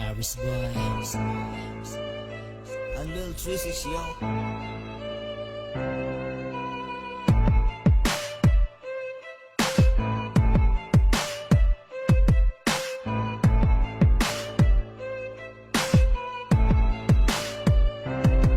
Paris Boys. A little Tracy, yo.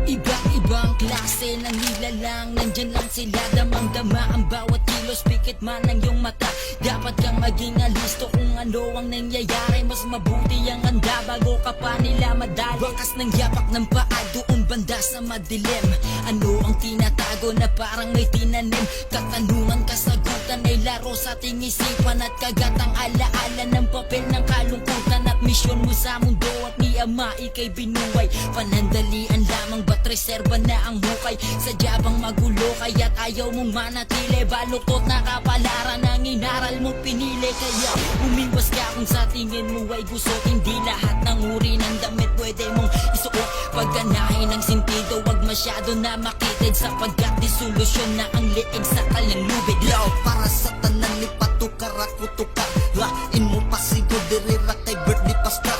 Iba't-ibang klase ng nilalang, nandyan lang sila, damang-dama ang bawat kilos, pikit man ang iyong mata. Dapat kang maging alisto kung ano ang nangyayari, mas mabuti ang handa bago ka pa nila madali. Bakas ng yapak ng paa doon banda sa madilim, ano ang tinatago na parang may tinanim? Katanungan, kasagutan ay laro sa ating isipan, at kagatang alaala ng papel ng kalungkutan. At misyon mo sa mundo at ni Ama ikay binuhay, panandalian lamang ba't reserba na ang hukay? Sadya bang magulo kaya't ayaw mong manatili? Baluktot na kapalaran ang inaral mo pinili, kaya umiwas ka kung sa tingin mo ay gusot. Hindi lahat ng uri ng damit pwede mong isuot. Pagganahin ng sentido, wag masyado na makitid, sapagkat di solusyon na ang liig sa kalang lubid. Yo, para sa tanan ni patukar ako tukar, lain mo pasigo dirira kay birthday pasta.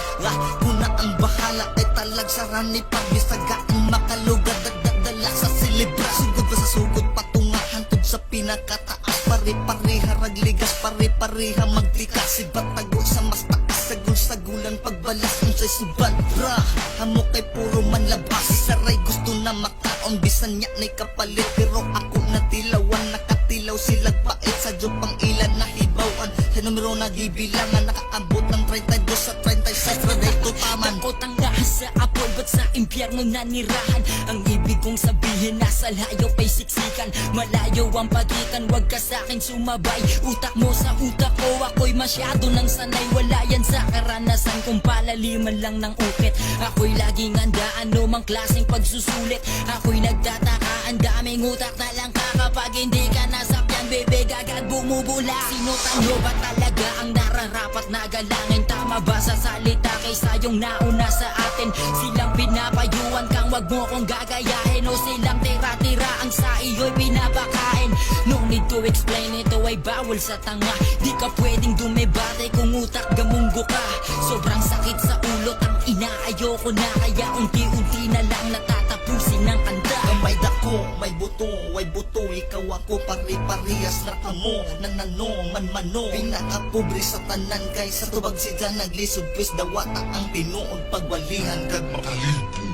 Kuna ang bahala kay talag sarani pagbisagaan makalugar dagdadala sa silibra. Sugod pa sa sugod patungahan tud sa pinakataas, pare-pareha ragligas, pare-pareha magtikas. Iba't tago sa mas takas, sagul-sagulan pagbalas unsay suban ra. Hamo kay puro manlabas, saray gusto na makaon, bisan niya na'y kapalit. Pero ako natilawan, nakatilaw silag pait sa pang ilan na hibawan. Sa numero nagibilangan, nakaabot ng 32 sa 36 na dito taman. Takot ang lahat sa apol, ba't sa impyerno nanirahan? Ang ibig kong sabihin, nasa layo pa'y siksikan, malayo ang pagitan, wag ka sa'kin sumabay. Utak mo sa utak ko, ako'y masyado nang sanay. Wala yan sa karanasan kung palaliman lang ng ukit. Ako'y laging handa, ano mang klaseng pagsusulit. Ako'y nagtataka, ang daming utak na lang ka. Kapag hindi ka nasakyan, bebe, agad bumubula. Sino tanyo ba talaga ang nararapat na galangin? Tama ba sa salita kaysa yung nauna sa atin? Silang pinapayuan kang wag mo kong gagayahin, o silang tira-tira ang sa iyo'y pinapakain? No need to explain, ito ay bawal sa tanga. Di ka pwedeng dumebate kung utak gamunggo ka. Sobrang sakit sa ulo, ang inaayoko na, kaya unti-unti na lang natatapusin ng kanta. May dako, may buto, ikaw ako pare-parehas na kamo. Nanano, man-mano, pinakapobre sa tanan, kay sa tubag sila naglisod, pwes dawata ang tinuod pagwalihan kag makalipin.